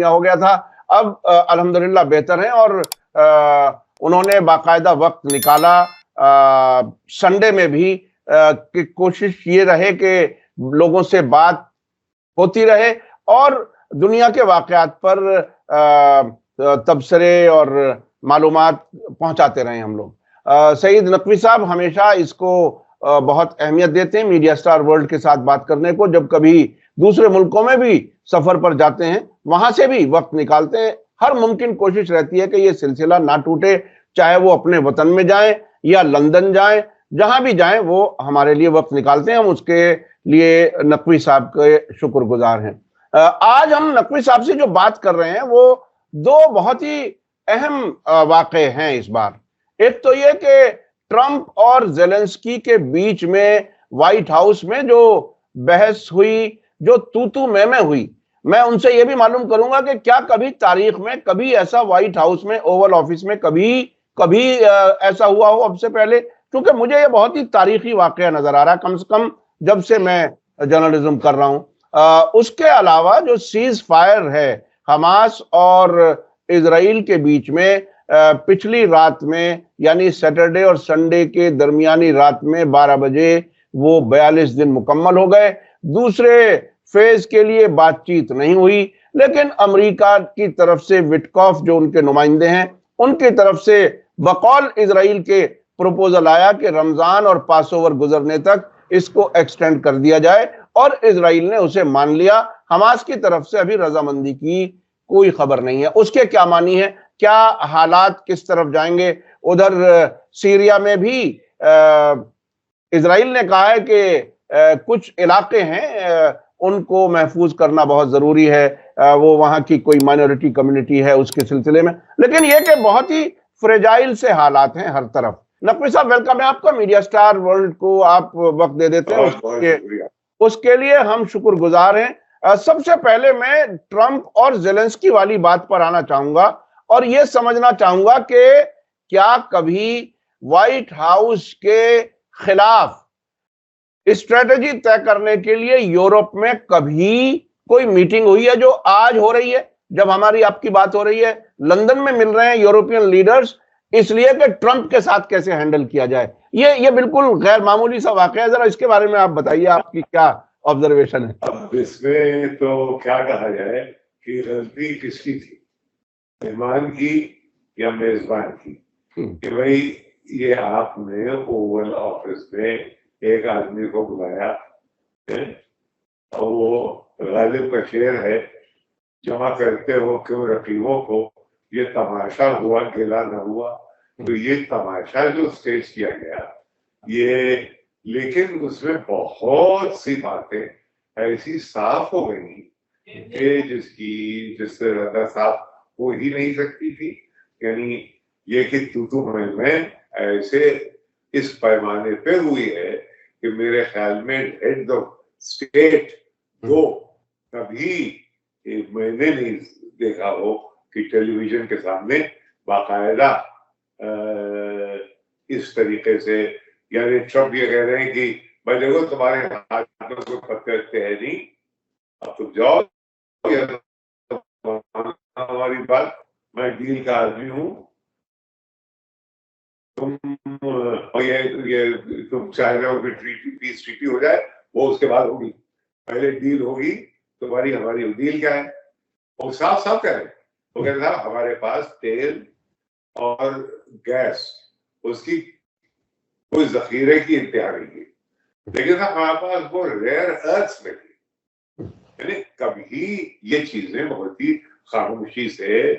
हो गया था। अब अल्हम्दुलिल्लाह बेहतर हैं और उन्होंने बाकायदा वक्त निकाला। संडे में भी कि कोशिश ये रहे कि लोगों से बात होती रहे और दुनिया के वाक़यात पर तबसरे और मालूमात पहुंचाते रहे हम लोग। सईद नकवी साहब हमेशा इसको बहुत अहमियत देते हैं, मीडिया स्टार वर्ल्ड के साथ बात करने को। जब कभी दूसरे मुल्कों में भी सफर पर जाते हैं, वहां से भी वक्त निकालते हैं। हर मुमकिन कोशिश रहती है कि ये सिलसिला ना टूटे, चाहे वो अपने वतन में जाएं या लंदन जाएं, जहां भी जाएं वो हमारे लिए वक्त निकालते हैं। हम उसके लिए नकवी साहब के शुक्रगुजार हैं। आज हम नकवी साहब से जो बात कर रहे हैं वो दो बहुत ही अहम वाक़े हैं इस बार। एक तो ये कि ट्रंप और ज़ेलेंस्की के बीच में व्हाइट हाउस में जो बहस हुई, जो तू-तू मैं-मैं हुई, मैं उनसे ये भी मालूम करूंगा कि क्या कभी तारीख में कभी ऐसा व्हाइट हाउस में, ओवल ऑफिस में कभी ऐसा हुआ हो अब से पहले? क्योंकि मुझे ये बहुत ही तारीखी वाक़या नजर आ रहा है, कम से कम जब से मैं जर्नलिज्म कर रहा हूं। उसके अलावा जो सीज फायर है हमास और इजराइल के बीच में, पिछली रात में यानी सैटरडे और संडे के दरमियानी रात में 12 बजे वो 42 दिन मुकम्मल हो गए। दूसरे फेज के लिए बातचीत नहीं हुई, लेकिन अमेरिका की तरफ से विटकॉफ जो उनके नुमाइंदे हैं, उनकी तरफ से बकौल इजराइल के प्रपोजल आया कि रमजान और पासओवर गुजरने तक इसको एक्सटेंड कर दिया जाए और इजराइल ने उसे मान लिया। हमास की तरफ से अभी रजामंदी की कोई खबर नहीं है। उसके क्या मानी है, क्या हालात किस तरफ जाएंगे? उधर सीरिया में भी इजराइल ने कहा है कि कुछ इलाके हैं उनको महफूज करना बहुत जरूरी है, वो वहां की कोई माइनॉरिटी कम्युनिटी है उसके सिलसिले में। लेकिन यह कि बहुत ही फ्रेजाइल से हालात हैं हर तरफ। नकवी साहब वेलकम है आपका, मीडिया स्टार वर्ल्ड को आप वक्त दे देते हैं, उसके लिए हम शुक्रगुजार हैं। सबसे पहले मैं ट्रंप और ज़ेलेंस्की वाली बात पर आना चाहूंगा और यह समझना चाहूंगा कि क्या कभी व्हाइट हाउस के खिलाफ स्ट्रेटेजी तय करने के लिए यूरोप में कभी कोई मीटिंग हुई है जो आज हो रही है, जब हमारी आपकी बात हो रही है? लंदन में मिल रहे हैं यूरोपियन लीडर्स इसलिए कि ट्रंप के साथ कैसे हैंडल किया जाए। ये बिल्कुल गैर मामूली सा वाकया है। जरा इसके बारे में आप बताइए, आपकी क्या ऑब्जर्वेशन है? अब इसमें तो क्या कहा जाए कि गलती किसकी थी, मेहमान की या मेजबान की? कि भाई ये आपने ओवल ऑफिस में एक आदमी को बुलाया और वो गालिब का शेर है, जमा करते हो क्यों रकीबों को, ये तमाशा हुआ गिला न हुआ। तो ये तमाशा जो स्टेज किया गया ये, लेकिन उसमें बहुत सी बातें ऐसी साफ हो गई कि जिससे ज्यादा साफ हो ही नहीं सकती थी। यानी ये कि तू में ऐसे इस पैमाने पे हुई है कि मेरे ख्याल में हेड ऑफ स्टेट को कभी मैंने नहीं देखा हो कि टेलीविजन के सामने बाकायदा इस तरीके से, यानी ट्रंप ये कह रहे हैं कि भाई देखो तुम्हारे हाथों को पत्ते रखते हैं नहीं, अब तुम जाओ, हमारी बात, मैं डील का आदमी हूँ, तुम तुम चाह रहे हो कि पीस ट्रीटी हो जाए, वो उसके बाद होगी, पहले डील होगी तुम्हारी हमारी। डील क्या है वो साफ साफ कह रहे हैं। वो कह रहा हमारे पास तेल और गैस उसकी कोई जखीरे की इंतहा नहीं है, लेकिन हमारे पास वो रेयर अर्थ में थी। यानी कभी ये चीजें बहुत ही खामोशी से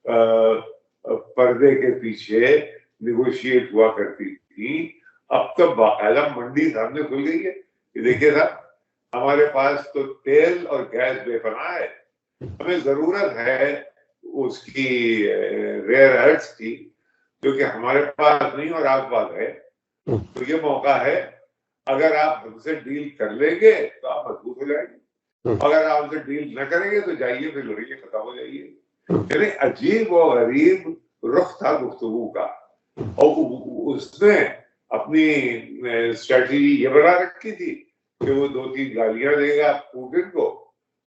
पर्दे के पीछे निगोशिएट हुआ करती थी। अब तो बाकायदा मंडी सामने खुल गई है कि देखिए साहब, हमारे पास तो तेल और गैस बेपनाह है, हमें जरूरत है उसकी रेयर अर्थ की, जो कि हमारे पास नहीं और आपके पास है। तो ये मौका है, अगर आप हमसे डील कर लेंगे तो आप मजबूत हो जाएंगे, अगर आप हमसे डील न करेंगे तो जाइए, फिर लड़िए, खत्म हो जाइए। यानी अजीब और गरीब रुख था गुफ्तगू का, और उसने अपनी स्ट्रेटजी ये बना रखी थी कि वो 2-3 गालियां देगा पुतिन को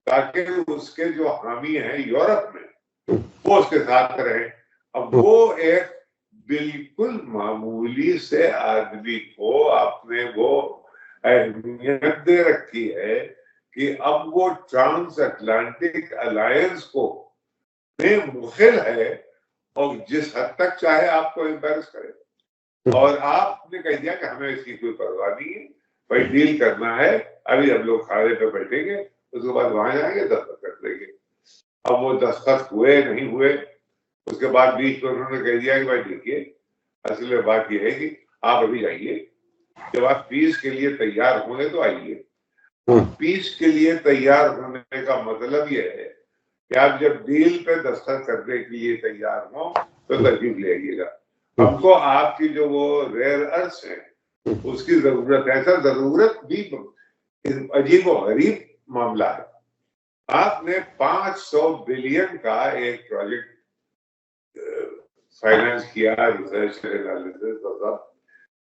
ताकि उसके जो हामी हैं यूरोप में वो उसके साथ रहे। अब वो एक बिल्कुल मामूली से आदमी को आपने वो अहमियत दे रखी है कि अब वो ट्रांस अटलांटिक अलायंस को में मुखिल है और जिस हद तक चाहे आपको एम्बेरस करे। और आपने कह दिया कि हमें इसकी कोई परवाह नहीं है, भाई डील करना है, अभी हम लोग खाने पे बैठेंगे, उसके बाद वहां जाएंगे दस्तखत कर देंगे। अब वो दस्तखत हुए नहीं हुए, उसके बाद बीच में उन्होंने कह दिया कि भाई देखिए असल में बात यह है कि आप अभी जाइए, जब आप पीस के लिए तैयार होंगे तो आइए। पीस के लिए तैयार होने का मतलब यह है कि आप जब डील पे दस्तखत करने के लिए तैयार हो तो तशरीफ ले आइएगा। हमको आपकी जो वो रेयर अर्थ है उसकी जरूरत है। सर जरूरत भी अजीब और गरीब मामला है। आपने 500 बिलियन का एक प्रोजेक्ट फाइनेंस किया, रिसर्च एनालिसिस,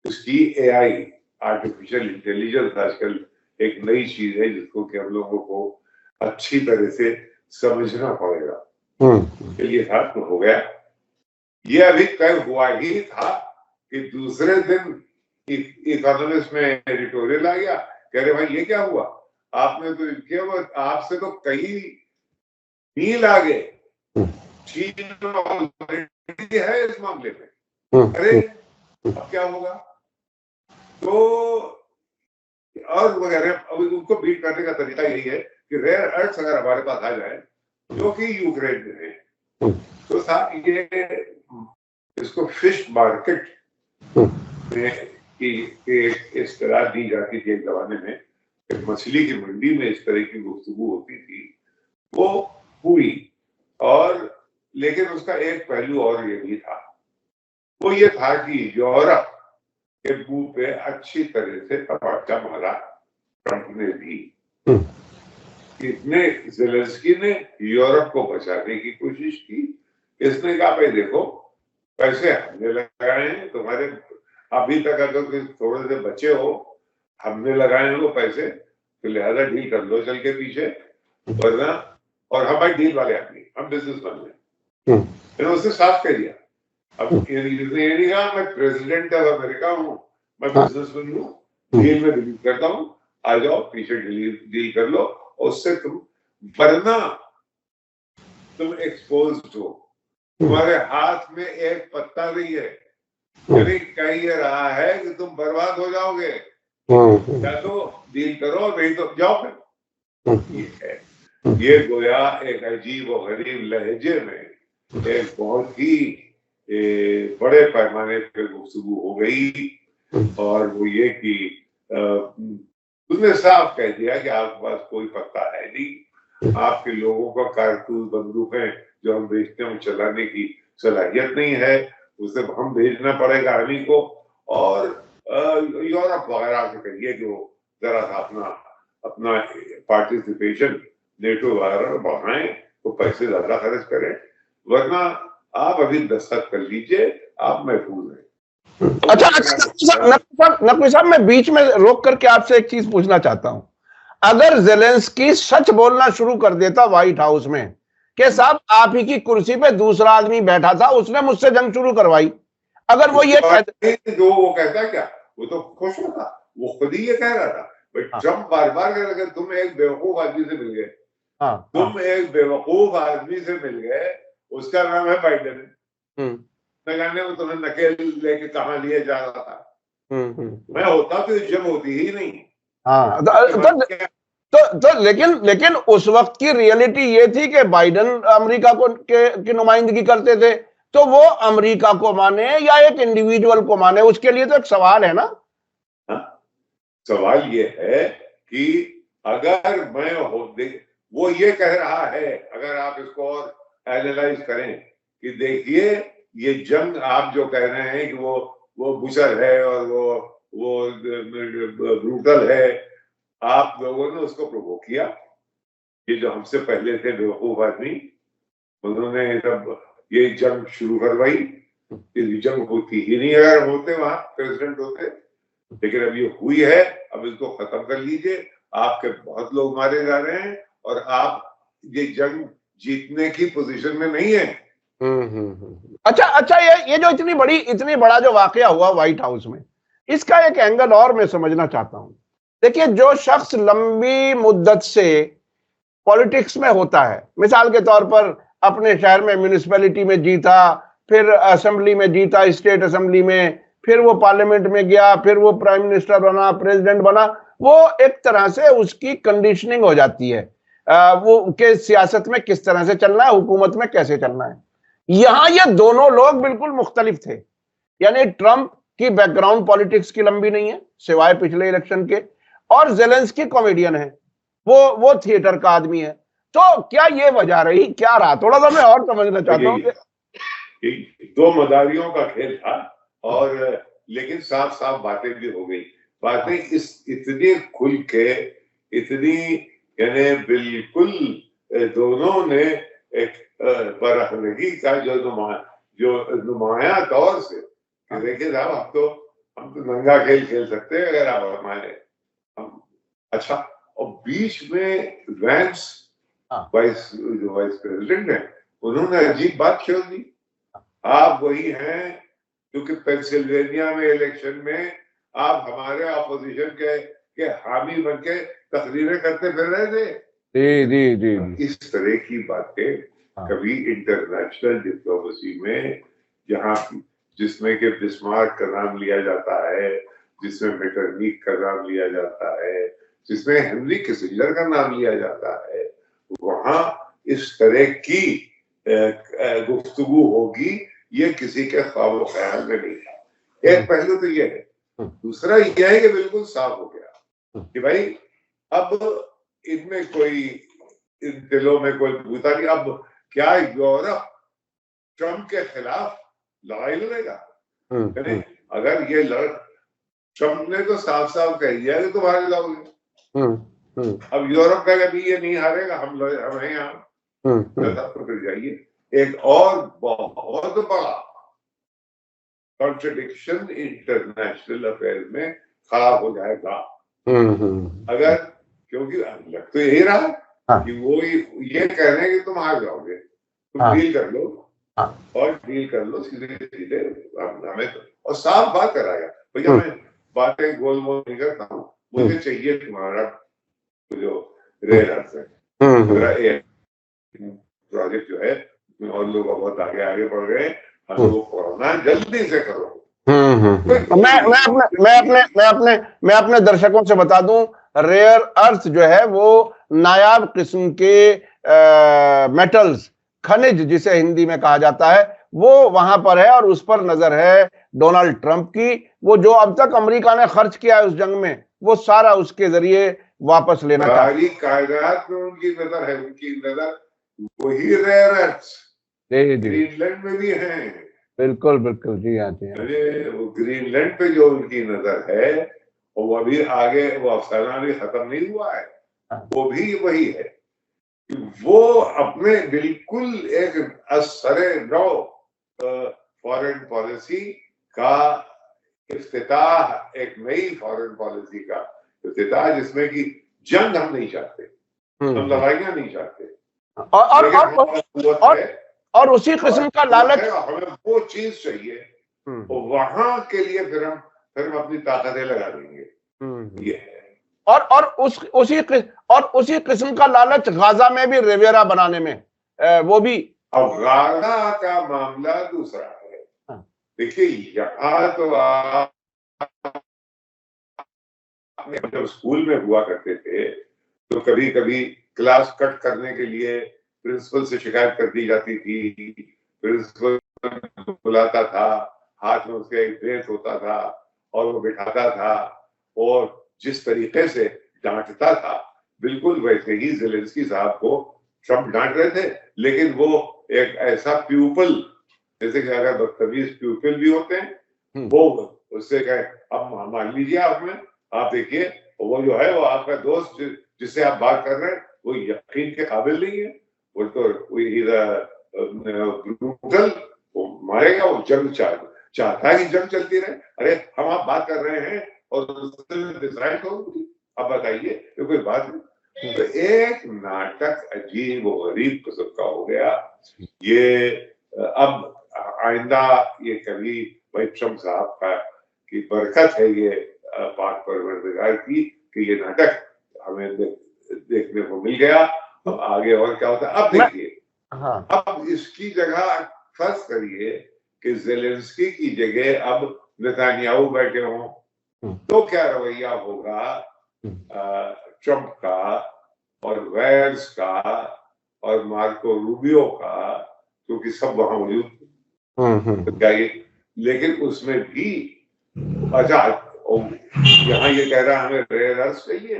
उसकी एआई आर्टिफिशियल इंटेलिजेंस आजकल एक नई चीज है जिसको कि हम लोगों को अच्छी तरह से समझना पड़ेगा। ये था तो हो गया। ये अभी तय हुआ ही था कि दूसरे दिन इकोनॉमिस्ट में एडिटोरियल आ गया, कह रहे भाई ये क्या हुआ, आपने तो किया वो आपसे तो कई मील आगे चीन ऑलरेडी है इस मामले में। अरे अब क्या होगा? तो और वगैरह। अब उनको बीट करने का तरीका यही है कि रेयर अर्थ अगर हमारे पास आ जाए जो कि यूक्रेन में है, तो साहब ये इसको फिश मार्केट में इस तरह दी जाती थी एक जमाने में, मछली की मंडी में इस तरह की गुफ्तगू होती थी, वो हुई। और लेकिन उसका एक पहलू और ये भी था, वो ये था कि यूरोप के मुंह पे अच्छी तरह से तमाचा मारा ट्रंप ने भी। इसने ज़ेलेंस्की ने यूरोप को बचाने की कोशिश की। इसने कहा भाई देखो पैसे हमने लगाए हैं, तुम्हारे अभी तक अगर कोई थोड़े से बचे हो, हमने लगाए हैं वो पैसे, तो लिहाजा डील कर लो चल के पीछे, वरना। और हम भाई डील वाले आदमी, हम बिजनेसमैन हैं। मैंने उससे साफ कह दिया। अब इसने ये नहीं कहा मैं प्रेसिडेंट ऑफ अमेरिका हूँ, मैं बिजनेसमैन हूँ, डील में बिलीव करता हूँ, आ जाओ पीछे डील कर लो, उससे तुम, वरना तुम एक्सपोज हो, तुम्हारे हाथ में एक पत्ता नहीं है, यानी कह ये रहा है कि तुम बर्बाद हो जाओगे, या तो डील करो नहीं तो जाओ फिर। ये है, ये गोया एक अजीब और गरीब लहजे में एक बहुत ही बड़े पैमाने पे गुफ्तगू हो गई। और वो ये कि उसने साफ कह दिया कि आपके पास कोई पत्ता है नहीं, आपके लोगों का कारतूस बंदूकें जो हम बेचते हैं चलाने की सलाहियत नहीं है, उसे हम भेजना पड़ेगा आर्मी को। और यूरोप वगैरह से कहिए कि वो जरा सा अपना पार्टिसिपेशन नेटो वगैरह बढ़ाएं, तो पैसे ज्यादा खर्च करें, वरना आप अभी दस्तखत कर लीजिए, आप महफूज हैं। अच्छा नकवी साहब, मैं बीच में रोक करके आपसे एक चीज पूछना चाहता हूं। अगर ज़ेलेंस्की सच बोलना शुरू कर देता व्हाइट हाउस में कि साहब आप ही की कुर्सी पे दूसरा आदमी बैठा था, उसने मुझसे जंग शुरू करवाई, अगर वो ये कहते, जो वो कहता क्या, वो तो खुश होता, वो खुद ही ये कह रहा था। ट्रम्प बार बार कह रहा, तुम एक बेवकूफ आदमी से मिल गए, तुम एक बेवकूफ आदमी से मिल गए, उसका नाम है बाइडेन। न जाने वो तुम्हें नकेल लेके कहाँ लिए जा रहा था। मैं होता तो जंग होती ही नहीं। लेकिन उस वक्त की रियलिटी ये थी कि बाइडेन अमेरिका को की नुमाइंदगी करते थे, तो वो अमेरिका को माने या एक इंडिविजुअल को माने, उसके लिए तो एक सवाल है ना। सवाल ये है कि अगर मैं वो ये कह रहा है, अगर आप इसको और एनालाइज करें कि देखिए ये जंग आप जो कह रहे हैं कि वो बुशर है और वो ब्रूटल है, आप लोगों ने उसको प्रोवोक किया। ये जो हमसे पहले थे बेवकूफ आदमी, उन्होंने तब ये जंग शुरू करवाई। ये जंग होती ही नहीं अगर होते वहां प्रेसिडेंट होते, लेकिन अब ये हुई है, अब इसको खत्म कर लीजिए। आपके बहुत लोग मारे जा रहे हैं और आप ये जंग जीतने की पोजीशन में नहीं है। अच्छा अच्छा, ये जो इतनी बड़ा जो वाकया हुआ व्हाइट हाउस में, इसका एक एंगल और मैं समझना चाहता हूं। देखिए, जो शख्स लंबी मुद्दत से पॉलिटिक्स में होता है, मिसाल के तौर पर अपने शहर में म्यूनिसिपैलिटी में जीता, फिर असेंबली में जीता, स्टेट असेंबली में, फिर वो पार्लियामेंट में गया, फिर वो प्राइम मिनिस्टर बना, प्रेसिडेंट बना, वो एक तरह से उसकी कंडीशनिंग हो जाती है वो के सियासत में किस तरह से चलना है, हुकूमत में कैसे चलना है। यहां ये दोनों लोग बिल्कुल मुख्तलिफ थे। यानी ट्रंप की बैकग्राउंड पॉलिटिक्स की लंबी नहीं है सिवाय पिछले इलेक्शन के, और जेलेंस्की कॉमेडियन है, वो थिएटर का आदमी है। तो क्या ये वजह रही, क्या रहा, थोड़ा सा मैं और समझना चाहता हूँ। दो मदारियों का खेल था, और लेकिन साफ साफ बातें भी हो गई। बातें इतनी खुल के, इतनी यानी बिल्कुल दोनों ने एक बरहनगी का जो नुमाया तौर से देखिए साहब, हम तो नंगा खेल खेल सकते हैं अगर आप हमारे अच्छा। और बीच में वैंस वाइस प्रेसिडेंट है, उन्होंने अजीब बात छोड़ दी। आप वही हैं क्योंकि पेंसिल्वेनिया में इलेक्शन में आप हमारे ऑपोजिशन के हामी बन के तकरीरें करते फिर रहे थे। जी। इस तरह की बातें कभी इंटरनेशनल डिप्लोमेसी में, जहां जिसमें कि बिस्मार्क का नाम लिया जाता है, जिसमें मेटरनिक का नाम लिया जाता है, जिसमें हेनरी किसिंजर का नाम लिया जाता है, वहां इस तरह की गुफ्तगू होगी, ये किसी के ख्वाब ख्याल में नहीं था। एक पहलू तो ये है। दूसरा यह है कि बिल्कुल साफ हो गया कि भाई अब इनमें कोई, इन दिलों में कोई भूता नहीं। अब क्या यूरोप ट्रंप के खिलाफ लड़ाई लड़ेगा? अगर ये ट्रंप ने तो साफ साफ कह दिया कि तुम हार जाओगे। अब यूरोप का कभी ये नहीं हारेगा, हम हैं यहाँ, तो फिर जाइए। एक और बहुत बड़ा कॉन्ट्रडिक्शन इंटरनेशनल अफेयर में खड़ा हो जाएगा अगर, क्योंकि लग तो यही रहा कि वो ये कह रहे हैं कि तुम हार जाओगे, तुम डील कर लो, और डील कर लो सीधे सीधे हमें तो, और साफ बात कराया भैया, मैं बातें गोल मोल नहीं करता हूँ, मुझे चाहिए तुम्हारा जो रेयर अर्थ है, प्रोजेक्ट जो है, और लोग बहुत आगे बढ़ गए, वो कोरोना जल्दी से करो। मैं अपने दर्शकों से बता दूं, रेयर अर्थ जो है वो नायाब किस्म के मेटल्स, खनिज जिसे हिंदी में कहा जाता है, वो वहां पर है, और उस पर नजर है डोनाल्ड ट्रंप की। वो जो अब तक अमेरिका ने खर्च किया है उस जंग में, वो सारा उसके जरिए वापस लेना चाहता है। कायनात में उनकी नजर है, उनकी नजर वही रेयर अर्थ ग्रीनलैंड में भी है। बिल्कुल बिल्कुल, जी हाँ जी। अरे वो ग्रीनलैंड पे जो उनकी नजर है, वो अभी आगे वो अफसाना भी खत्म नहीं हुआ है, वो भी वही है। वो अपने बिल्कुल एक असरे नौ फॉरेन पॉलिसी का इफ्तिताह, एक नई फॉरेन पॉलिसी का इफ्तिताह, जिसमें कि जंग हम नहीं चाहते, हम लड़ाइयां नहीं चाहते, और उसी किस्म का लालच, हमें वो चीज चाहिए, तो वहां के लिए फिर हम अपनी ताकतें लगा देंगे। ये है। और उसी किस्म का लालच गाजा में भी रिवेरा बनाने में, वो भी। अब गाजा का मामला दूसरा है। देखिए यहाँ तो आप जब स्कूल में हुआ करते थे तो कभी कभी क्लास कट करने के लिए प्रिंसिपल से शिकायत कर दी जाती थी। प्रिंसिपल बुलाता था, हाथ में उसके एक ड्रेस होता था, और वो बिठाता था, और जिस तरीके से डांटता था, बिल्कुल वैसे ही ज़ेलेंस्की साहब को ट्रंप डांट रहे थे। लेकिन वो एक ऐसा प्यूपल, जैसे कि अगर बदतमीज प्यूपल भी होते हैं, वो उससे कहे अब मान लीजिए आप देखिए, वो जो है वो आपका दोस्त जिससे आप बात कर रहे हैं, वो यकीन के काबिल नहीं है, वो तो ब्रूटल, वो मारेगा, वो जंग चाहता है कि जंग चलती रहे। अरे हम आप बात कर रहे हैं और डिसाइड हो, अब बताइए ये कोई बात है? तो एक नाटक अजीब और गरीब किस्म का हो गया। ये अब आइंदा ये कभी भाई ट्रम्प साहब का की बरकत है ये पाक परवरदिगार की कि ये नाटक हमें देखने को मिल गया। अब आगे और क्या होता है अब देखिए। हाँ। अब इसकी जगह फर्ज करिए कि ज़ेलेंस्की की जगह अब नेतन्याहू बैठे हों तो क्या रवैया होगा ट्रम्प का और वैंस का और मार्को रूबियो का, क्योंकि सब वहां मौजूद थे। लेकिन उसमें भी अच्छा यहाँ ये कह रहा है हमें रेयर अर्थ चाहिए,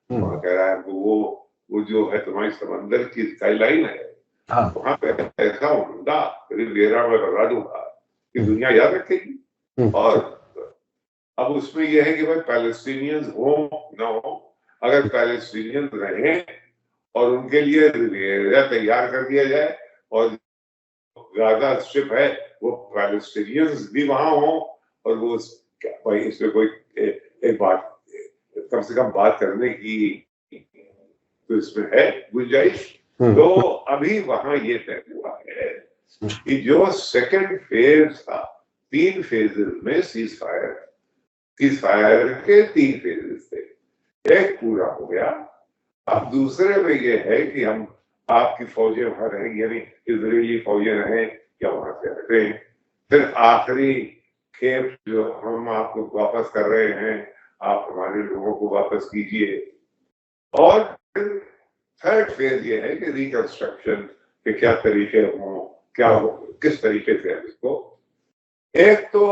वहां कह रहा है वो जो है तुम्हारी समंदर की स्काईलाइन है वहां पे ऐसा उम्दा रिविएरा में बना दूंगा कि दुनिया याद रखेगी। और अब उसमें यह है कि भाई पैलेस्टीनियंस हो ना हो, अगर पैलेस्टीनियंस रहें और उनके लिए रिविएरा तैयार कर दिया जाए और गाजा स्ट्रिप है वो पैलेस्टीनियंस भी वहां हो और वो भाई इसमें कोई एक बात कम से कम बात करने की तो इसमें है गुंजाइश। तो अभी वहां ये तय हुआ है कि जो सेकंड फेज था, 3 फेजेस में सीज फायर के 3 फेजेस थे, एक पूरा हो गया। अब दूसरे में ये है कि हम आपकी फौजें वहां रहेंगी, यानी इजरायली फौजें रहें या वहां से हटें। फिर आखिरी खेप जो हम आपको वापस कर रहे हैं, आप हमारे लोगों को वापस कीजिए। और फिर थर्ड फेज ये है कि रिकंस्ट्रक्शन के क्या तरीके हों, क्या हो, किस तरीके से इसको। एक तो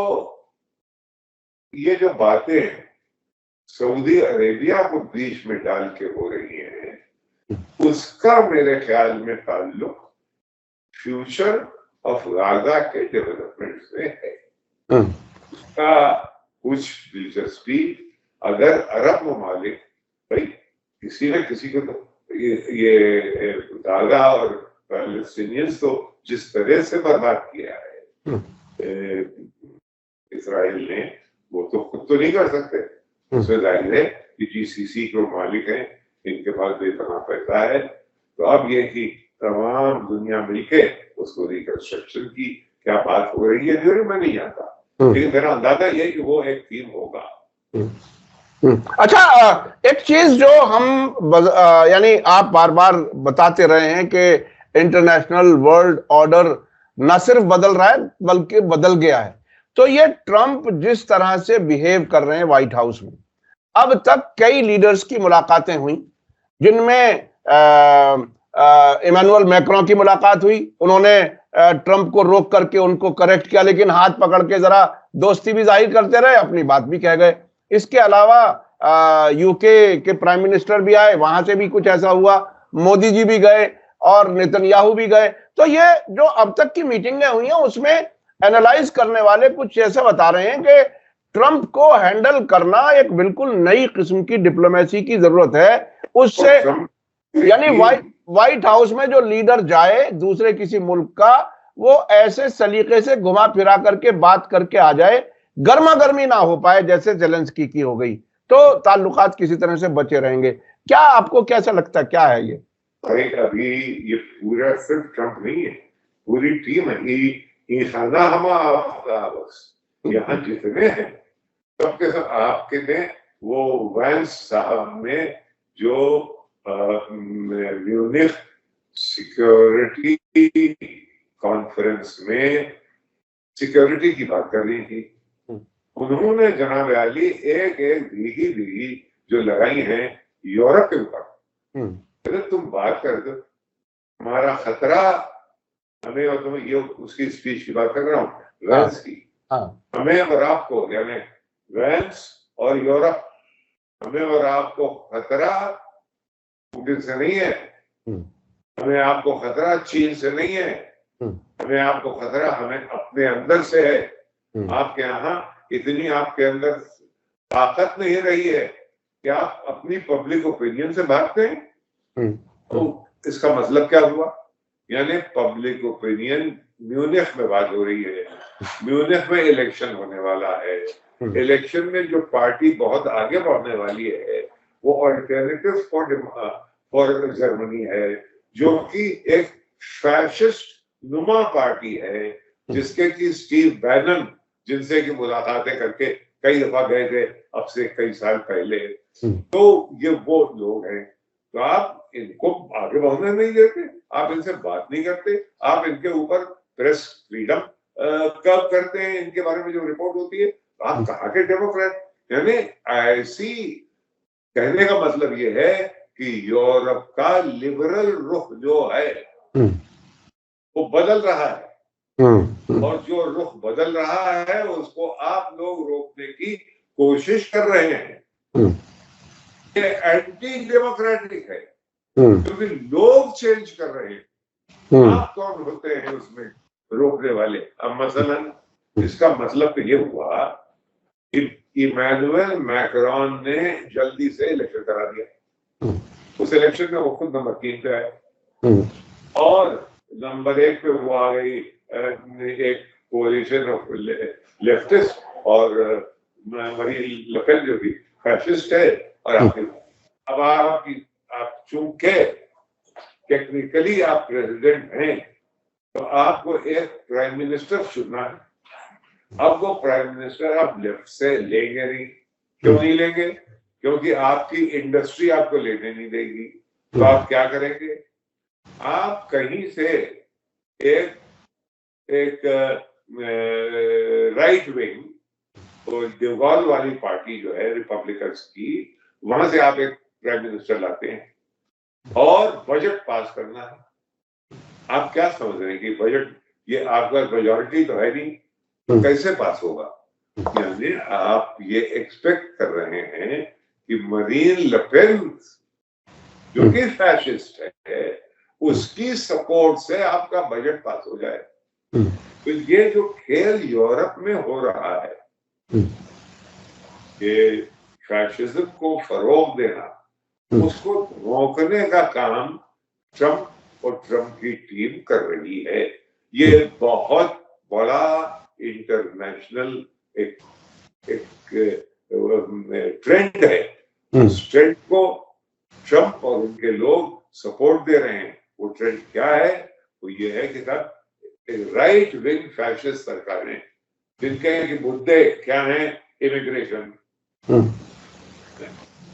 ये जो बातें सऊदी अरेबिया को बीच में डाल के हो रही है उसका मेरे ख्याल में ताल्लुक फ्यूचर ऑफ गाजा के डेवलपमेंट से है। उसका कुछ दिलचस्पी अगर अरब ममालिक भाई किसी न किसी को तो ये गाजा और पैलेस्टीनियंस तो जिस तरह से बर्बाद किया है इसराइल ने, वो तो खुद तो नहीं कर सकते। उसमें जाहिर है कि जीसीसी के मालिक हैं, इनके पास बेपनाह पैसा है। तो अब ये कि तमाम दुनिया मिलके उसको रिकंस्ट्रक्शन की क्या बात हो रही है जो मैं नहीं जानता, लेकिन मेरा अंदाजा ये है कि वो एक थीम होगा। अच्छा, एक चीज जो हम यानी आप बार बार बताते रहे हैं कि इंटरनेशनल वर्ल्ड ऑर्डर न सिर्फ बदल रहा है बल्कि बदल गया है। तो ये ट्रंप जिस तरह से बिहेव कर रहे हैं व्हाइट हाउस में, अब तक कई लीडर्स की मुलाकातें हुई जिनमें इमैनुअल मैक्रों की मुलाकात हुई, उन्होंने ट्रंप को रोक करके उनको करेक्ट किया, लेकिन हाथ पकड़ के जरा दोस्ती भी जाहिर करते रहे, अपनी बात भी कह गए। इसके अलावा यूके के प्राइम मिनिस्टर भी आए, वहां से भी कुछ ऐसा हुआ, मोदी जी भी गए और नेतन्याहू भी गए। तो ये जो अब तक की मीटिंगें हुई हैं उसमें एनालाइज करने वाले कुछ ऐसा बता रहे हैं कि ट्रंप को हैंडल करना एक बिल्कुल नई किस्म की डिप्लोमेसी की जरूरत है। उससे यानी व्हाइट हाउस में जो लीडर जाए दूसरे किसी मुल्क का, वो ऐसे सलीके से घुमा फिरा करके बात करके आ जाए, गर्मा गर्मी ना हो पाए जैसे ज़ेलेंस्की की हो गई, तो ताल्लुकात किसी तरह से बचे रहेंगे। क्या आपको कैसा लगता है, क्या है ये? अभी ये पूरा सिर्फ ट्रंप नहीं है, पूरी टीम है। यहाँ जितने हैं सबके सब आपके ने वो वैंस साहब ने जो म्यूनिख सिक्योरिटी कॉन्फ्रेंस में सिक्योरिटी की बात कर रही थी, उन्होंने जनाब अली एक एक भीगी जो लगाई हैं यूरोप के ऊपर। तुम बात कर दो, हमारा खतरा हमें और तुम्हें, ये उसकी स्पीच की बात कर रहा हूँ, वैंस की। हमें और आपको, यानी वैंस और यूरोप, हमें और आपको खतरा पुतिन से नहीं है, हमें आपको खतरा चीन से नहीं है, हमें आपको खतरा हमें अपने अंदर से है। आपके यहाँ इतनी आपके अंदर ताकत नहीं रही है कि आप अपनी पब्लिक ओपिनियन से भागते हैं। तो इसका मतलब क्या हुआ? यानी पब्लिक ओपिनियन म्यूनिख में बात हो रही है, म्यूनिख में इलेक्शन होने वाला है, इलेक्शन में जो पार्टी बहुत आगे बढ़ने वाली है वो अल्टरनेटिव और जर्मनी है, जो कि एक फैशिस्ट नुमा पार्टी है, जिसके कि स्टीव बैनन, जिनसे की मुलाकातें करके कई दफा गए थे अब से कई साल पहले, तो ये वो लोग हैं। तो आप इनको आगे बढ़ने नहीं देते, आप इनसे बात नहीं करते, आप इनके ऊपर प्रेस फ्रीडम कब करते हैं, इनके बारे में जो रिपोर्ट होती है, आप कहाँ के डेमोक्रेट। यानी ऐसी, कहने का मतलब ये है कि यूरोप का लिबरल रुख जो है वो बदल रहा है, और जो रुख बदल रहा है उसको आप लोग रोकने की कोशिश कर रहे हैं। ये एंटी डेमोक्रेटिक है, क्योंकि लोग चेंज कर रहे हैं। आप कौन होते हैं उसमें रोकने वाले? अब मसलन इसका मतलब तो ये हुआ कि इमैनुअल मैक्रोन ने जल्दी से इलेक्शन करा दिया। उस इलेक्शन में वो खुद नंबर 3 पे आए, और नंबर 1 पे वो आ गई एक कोalition ऑफ लेफ्टिस्ट, और मरीन ले पेन जो भी फैशिस्ट है। और अब आप चूंकि टेक्निकली आप प्रेसिडेंट हैं, तो आपको एक प्राइम मिनिस्टर चुनना है। अब वो प्राइम मिनिस्टर आप लेफ्ट से लेंगे नहीं। क्यों नहीं लेंगे? क्योंकि आपकी इंडस्ट्री आपको लेने नहीं देगी। तो आप क्या करेंगे? आप कहीं से एक राइट विंग और देवगौल वाली पार्टी जो है रिपब्लिकन्स की, वहां से आप एक प्राइम मिनिस्टर लाते हैं, और बजट पास करना है। आप क्या समझ रहे हैं कि बजट, ये आपका मेजॉरिटी तो है नहीं, तो कैसे पास होगा? यानी आप ये एक्सपेक्ट कर रहे हैं कि मरीन ले पेन, जो कि फैशिस्ट है, उसकी सपोर्ट से आपका बजट पास हो जाए। तो ये जो खेल यूरोप में हो रहा है, ये फैशिज्म को फरोग देना, उसको रोकने का काम ट्रंप और ट्रंप की टीम कर रही है। ये बहुत बड़ा इंटरनेशनल एक ट्रेंड है। उस ट्रेंड को ट्रंप और उनके लोग सपोर्ट दे रहे हैं। वो ट्रेंड क्या है? वो ये है कि साहब राइट विंग फैशिस्ट सरकारें, जिनके मुद्दे क्या हैं? इमिग्रेशन।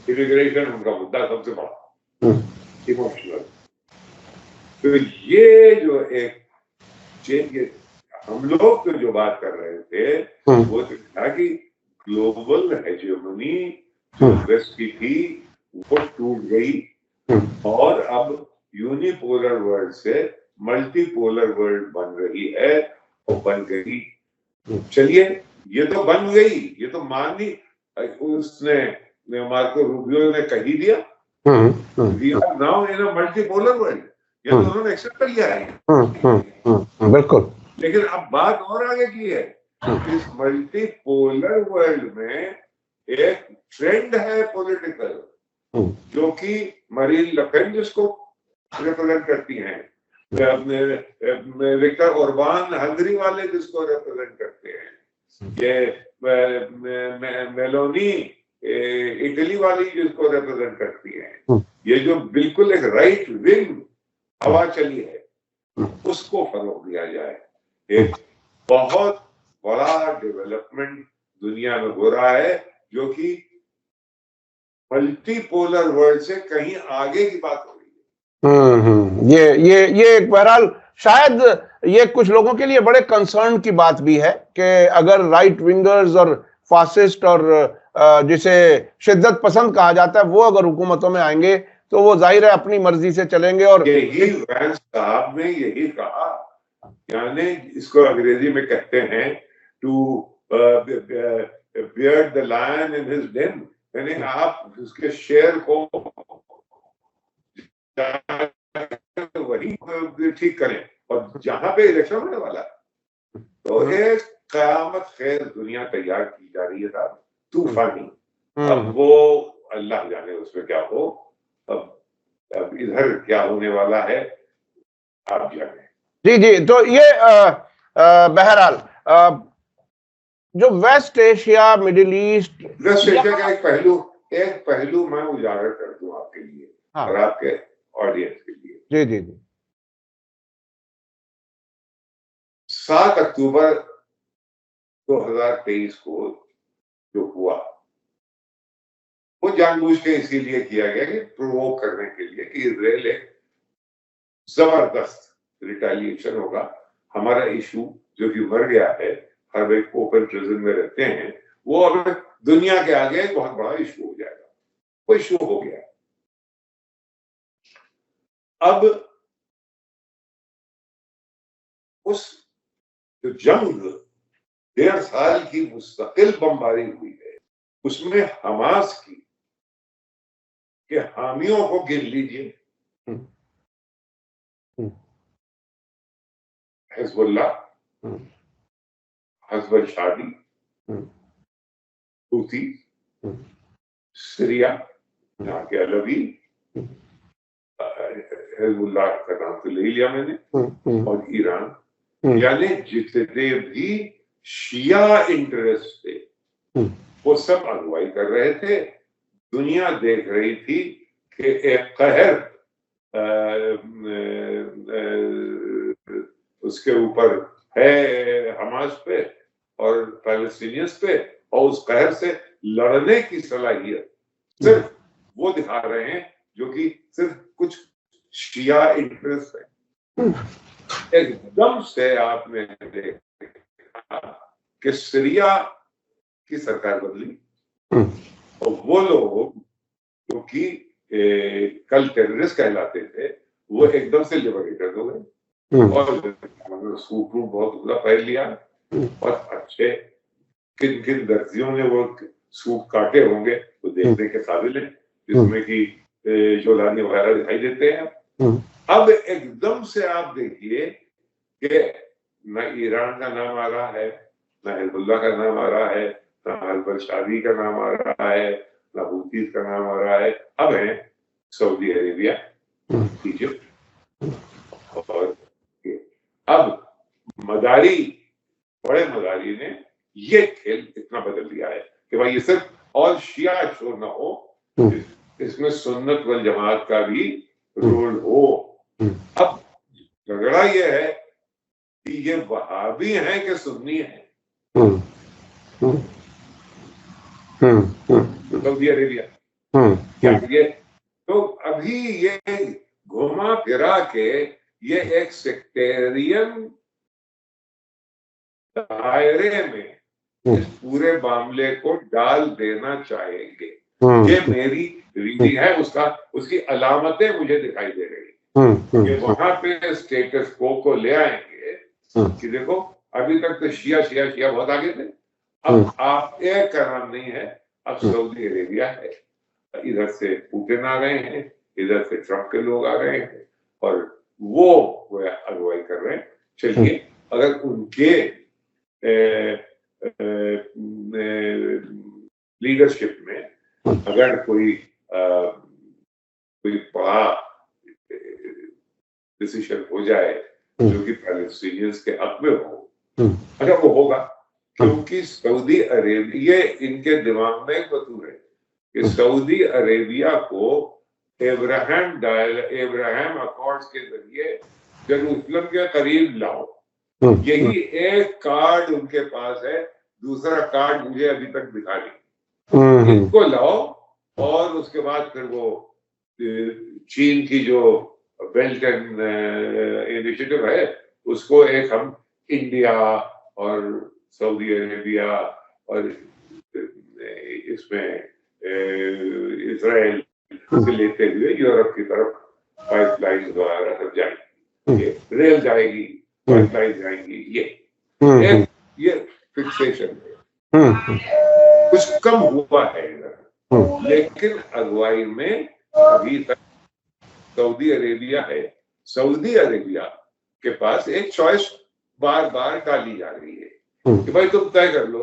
इमिग्रेशन उनका मुद्दा सबसे बड़ा, इमोशनल। तो ये जो एक चेंज, हम लोग तो जो बात कर रहे थे वो तो था कि ग्लोबल हेजेमनी जो वेस्ट की थी वो टूट गई, और अब यूनिपोलर वर्ल्ड से मल्टीपोलर वर्ल्ड बन रही है, और बन गई। चलिए, ये तो बन गई, ये तो मान ली, उसने मार्को रूबियो ने कही दिया, we are now in a multipolar world. ये तो उन्होंने एक्सेप्ट कर लिया है। बिल्कुल। लेकिन अब बात और आगे की है, इस मल्टीपोलर वर्ल्ड में एक ट्रेंड है पॉलिटिकल, जो कि मरीन ले पेन जिसको रिप्रेजेंट करती हैं, विक्टर ओरबान हंगरी वाले जिसको रिप्रेजेंट करते हैं, ये मेलोनी इटली वाली जिसको रिप्रेजेंट करती हैं, ये जो बिल्कुल एक राइट विंग हवा चली है, उसको फरोग दिया जाए। एक बहुत बड़ा डेवलपमेंट दुनिया में हो रहा है, जो कि मल्टीपोलर वर्ल्ड से कहीं आगे की बात हो रही है। ये बहरहाल शायद ये कुछ लोगों के लिए बड़े कंसर्न की बात भी है कि अगर राइट विंगर्स और फासिस्ट और जिसे शिद्दत पसंद कहा जाता है, वो अगर हुकूमतों में आएंगे तो वो जाहिर है अपनी मर्जी से चलेंगे। और यही वैंस साहब ने यही कहा, यानी इसको अंग्रेजी में कहते हैं to beard the lion in his den. यानी आप उसके शेर को वही ठीक करें। और जहां पे इलेक्शन होने वाला है, तो एक कयामत खैर दुनिया तैयार की जा रही है साहब, तूफानी। अब वो अल्लाह जाने उसमें क्या हो। अब इधर क्या होने वाला है आप जाने। जी जी, तो ये बहरहाल जो West Asia, Middle East, West Asia का एक पहलू मैं उजागर कर दूं आपके लिए। हाँ। और आपके ऑडियंस के लिए। जी जी जी। 7 अक्टूबर 2023 को जो हुआ वो जानबूझ के इसीलिए किया गया कि प्रोवोक करने के लिए कि इसराइल एक जबरदस्त रिटेलिएशन होगा। हमारा इशू जो कि मर गया है, हर एक ओपन प्रिजन में रहते हैं, वो अब दुनिया के आगे एक बहुत बड़ा इशू हो जाएगा। वो इशू हो गया। अब उस जो जंग 1.5 साल की मुस्तकिल बमबारी हुई है, उसमें हमास की के हामियों को गिन लीजिए, हिजबुल्लाह, हजबल शादी, हूती, सीरिया, यहाँ के अलवी, हिजबुल्लाह का नाम तो ले लिया मैंने, और ईरान, यानी जितने भी शिया इंटरेस्ट थे वो सब अगुवाई कर रहे थे। दुनिया देख रही थी कि एक कहर उसके ऊपर है हमास पे और पैलेस्टीनियंस पे, और उस कहर से लड़ने की सलाहियत सिर्फ वो दिखा रहे हैं जो कि सिर्फ कुछ शिया इंटरेस्ट है। एकदम से आपने देखा कि सीरिया की सरकार बदली और वो लोग जो कि कल टेररिस्ट कहलाते थे वो एकदम से लिबरेटेड हो गए और सूट बहुत पूरा पहन लिया और अच्छे किन किन दर्जियों ने वो सूट काटे होंगे वो देखने के काबिल है, जिसमें कि जोलानी वगैरह दिखाई देते हैं। अब एकदम से आप देखिए कि न ईरान का नाम आ रहा है, न हिजबुल्लाह का नाम आ रहा है, न हजबल शादी का नाम आ रहा है, न हूतीस का नाम आ रहा है। अब है सऊदी अरेबिया, इजिप्ट, और अब मदारी, बड़े मदारी ने ये खेल इतना बदल दिया है कि भाई ये सिर्फ और शिया शोर ना हो, इसमें सुन्नत वल जमात का भी रोल हो। अब झगड़ा ये है कि ये वहाबी हैं कि सुन्नी हैं। सऊदी अरेबिया क्या ये तो अभी ये घुमा फिरा के ये एक सेक्टेरियन दायरे में इस पूरे मामले को डाल देना चाहेंगे। ये मेरी रीडिंग है, उसकी अलामतें मुझे दिखाई दे रही कि वहां पे स्टेटस को ले आएंगे कि देखो अभी तक तो शिया शिया शिया बहुत आगे थे, अब आप एक का नाम नहीं है, अब सऊदी अरेबिया है। इधर से पुतिन आ रहे हैं, इधर से ट्रंप के लोग आ रहे हैं और वो अगुवाई कर रहे हैं। चलिए, अगर उनके लीडरशिप में अगर कोई बड़ा डिसीजन हो जाए जो कि पैलेस्टीनियंस के हक में हो, अच्छा वो होगा, क्योंकि सऊदी अरेबिया, इनके दिमाग में एक बतूर है कि सऊदी अरेबिया को एब्राहम अकॉर्ड्स के जरिए जेरूसलम के करीब लाओ। यही एक कार्ड उनके पास है, दूसरा कार्ड मुझे अभी तक दिखा नहीं। इनको लाओ और उसके बाद फिर वो चीन की जो बेल्ट एंड इनिशिएटिव है उसको एक हम इंडिया और सऊदी अरेबिया और इसमें इजराइल से लेते हुए यूरोप की तरफ पाइपलाइन वगैरह सब जाएंगी, रेल जाएगी, पाइपलाइन जाएंगी, ये फिक्सेशन है। कुछ कम हुआ है इधर, लेकिन अगुवाई में अभी तक सऊदी अरेबिया है। सऊदी अरेबिया के पास एक चॉइस बार बार डाली जा रही है कि भाई तुम तय कर लो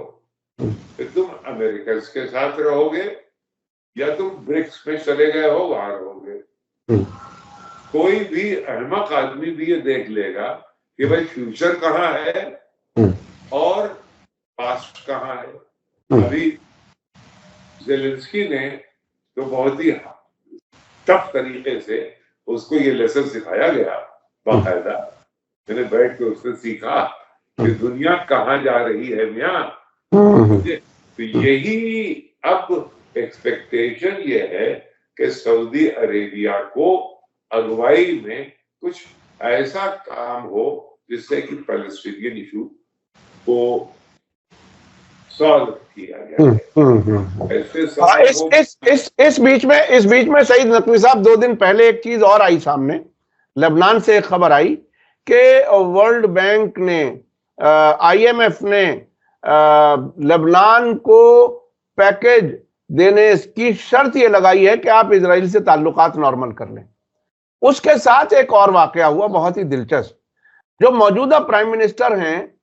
कि तुम अमेरिकन के साथ रहोगे या तुम ब्रिक्स में चले गए हो, वहां रहोगे। कोई भी अहमक आदमी भी ये देख लेगा कि भाई फ्यूचर कहाँ है और पास्ट कहाँ है। अभी ज़ेलेंस्की ने तो बहुत ही टफ तरीके से उसको ये लेसन सिखाया गया बाकायदा, मैंने बैठ के उससे सीखा कि दुनिया कहाँ जा रही है मियाँ। तो यही अब एक्सपेक्टेशन ये है कि सऊदी अरेबिया को अगुवाई में कुछ ऐसा काम हो जिससे कि पैलेस्टीनियन इशू को सॉल्व किया जाए। इस बीच में सईद नकवी साहब 2 दिन पहले एक चीज और आई सामने, लेबनान से एक खबर आई कि वर्ल्ड बैंक ने, IMF ने लेबनान को पैकेज देने की शर्त ये लगाई है कि आप इजराइल से ताल्लुकात नॉर्मल कर लें। उसके साथ एक और वाकया हुआ बहुत ही दिलचस्प। जो मौजूदा प्राइम मिनिस्टर हैं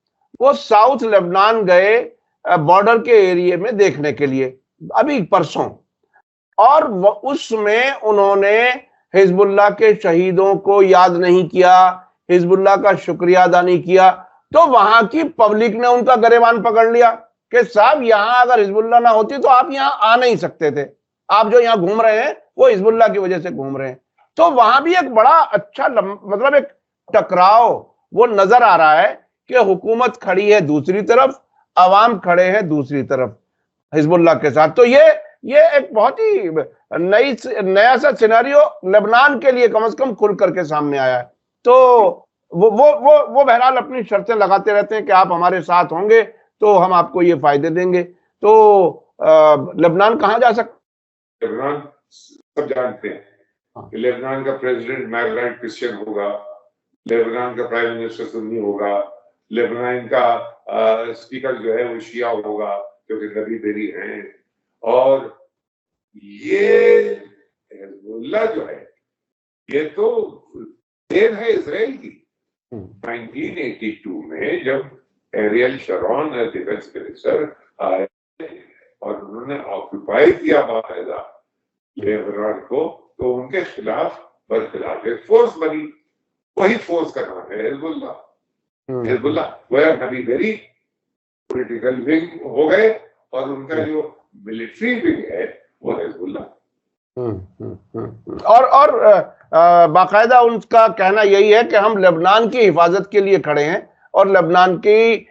वो साउथ लेबनान गए बॉर्डर के एरिया में देखने के लिए अभी परसों, और उसमें उन्होंने हिजबुल्लाह के शहीदों को याद नहीं किया, हिजबुल्लाह का शुक्रिया अदा नहीं किया। तो वहां की पब्लिक ने उनका गरेबान पकड़ लिया कि साहब यहां अगर हिजबुल्लाह ना होती तो आप यहां आ नहीं सकते थे, आप जो यहां घूम रहे हैं वो हिजबुल्लाह की वजह से घूम रहे हैं। तो वहां भी एक बड़ा अच्छा मतलब एक टकराव वो नजर आ रहा है कि हुकूमत खड़ी है दूसरी तरफ, अवाम खड़े हैं दूसरी तरफ हिजबुल्लाह के साथ। तो ये एक बहुत ही नया सा सिनेरियो लेबनान के लिए कम से कम खुल करके सामने आया है। तो वो बहरहाल अपनी शर्तें लगाते रहते हैं कि आप हमारे साथ होंगे तो हम आपको ये फायदे देंगे। तो लेबनान कहाँ जा सकते? लेबनान सब जानते हैं कि लेबनान का प्रेसिडेंट मैगलाइट क्रिश्चियन होगा, लेबनान का प्राइम मिनिस्टर सुन्नी होगा, लेबनान का स्पीकर जो है वो शिया होगा क्योंकि नबी बेरी हैं, और ये हिजबुल्लाह जो है ये तो देन है इसराइल की। 1982 में जब एरियल शरॉन डिफेंस मिनिस्टर आए और उन्होंने ऑक्यूपाई किया बाकायदा लेबनान को, तो उनके खिलाफ बरखिलाफ एक फोर्स बनी, वही फोर्स का नाम है हिजबुल्लाह। हिजबुल्लाह वह नबी बेरी पॉलिटिकल विंग हो गए और उनका जो मिलिट्री विंग है वो हिजबुल्लाह। और बाकायदा उनका कहना यही है कि हम लेबनान की हिफाजत के लिए खड़े हैं और लेबनान की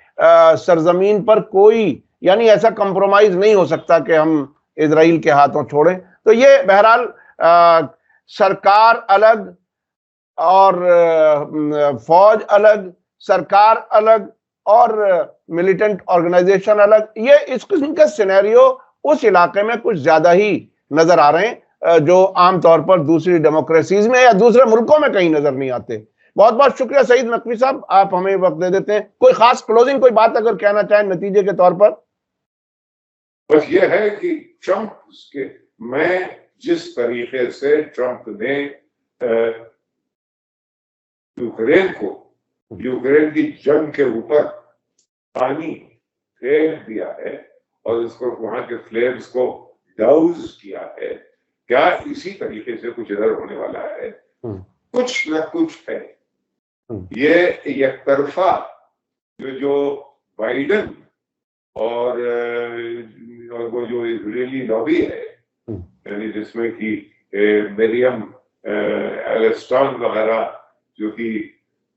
सरजमीन पर कोई यानी ऐसा कंप्रोमाइज नहीं हो सकता कि हम इजराइल के हाथों छोड़ें। तो ये बहरहाल सरकार अलग और फौज अलग, सरकार अलग और मिलिटेंट ऑर्गेनाइजेशन अलग, ये इस किस्म के सिनेरियो उस इलाके में कुछ ज्यादा ही नजर आ रहे हैं जो आमतौर पर दूसरी डेमोक्रेसीज में या दूसरे मुल्कों में कहीं नजर नहीं आते। बहुत बहुत शुक्रिया सईद नकवी साहब, आप हमें वक्त दे देते हैं। कोई खास क्लोजिंग कोई बात अगर कहना चाहें नतीजे के तौर पर? बस ये है कि ट्रंप के, मैं जिस तरीके से ट्रंप ने यूक्रेन की जंग के ऊपर पानी फेर दिया है और इसको वहां के फ्लेम्स को डाउज किया है, क्या इसी तरीके से कुछ इधर होने वाला है? कुछ न कुछ है। ये एक तरफा जो बाइडन और वो जो इजरायली लॉबी है, यानी जिसमें कि मरियम एलेस्टॉन वगैरह जो कि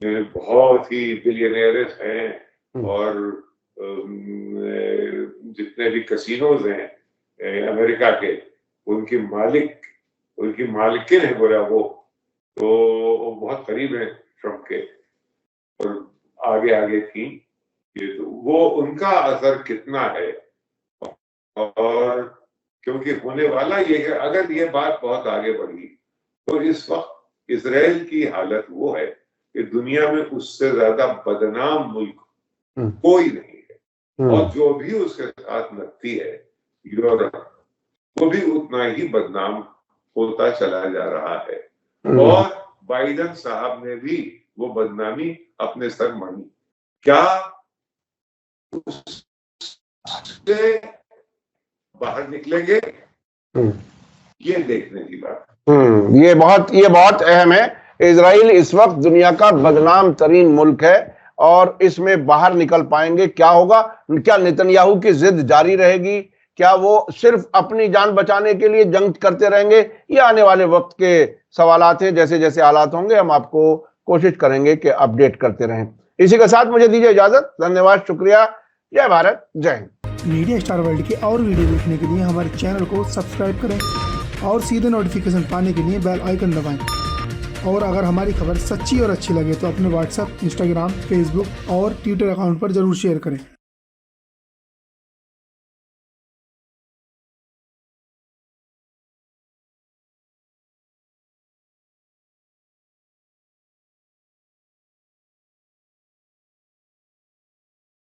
बहुत ही बिलियनियर्स हैं और जितने भी कसिनोज हैं अमेरिका के, उनकी मालिकिन है बोला वो, तो बहुत करीब है ट्रंप के और आगे थी। ये तो वो उनका असर कितना है, और क्योंकि होने वाला ये है, अगर ये बात बहुत आगे बढ़ी तो इस वक्त इजराइल की हालत वो है कि दुनिया में उससे ज्यादा बदनाम मुल्क कोई नहीं है, और जो भी उसके साथ लगती है यूरोप, वो भी उतना ही बदनाम होता चला जा रहा है। और बाइडन साहब ने भी वो बदनामी अपने सर मानी। क्या उससे बाहर निकलेंगे, ये देखने की बात। ये बहुत अहम है। इजराइल इस वक्त दुनिया का बदनाम तरीन मुल्क है और इसमें बाहर निकल पाएंगे? क्या होगा? क्या नेतन्याहू की जिद जारी रहेगी? क्या वो सिर्फ अपनी जान बचाने के लिए जंग करते रहेंगे? ये आने वाले वक्त के सवालात हैं, जैसे जैसे हालात होंगे हम आपको कोशिश करेंगे कि अपडेट करते रहें। इसी के साथ मुझे दीजिए इजाजत। धन्यवाद, शुक्रिया। जय भारत, जय हिंद। मीडिया स्टार वर्ल्ड के और वीडियो देखने के लिए हमारे चैनल को सब्सक्राइब करें और सीधे नोटिफिकेशन पाने के लिए बेल आइकन दबाएं। और अगर हमारी खबर सच्ची और अच्छी लगे तो अपने व्हाट्सएप, इंस्टाग्राम, फेसबुक और ट्विटर अकाउंट पर जरूर शेयर करें।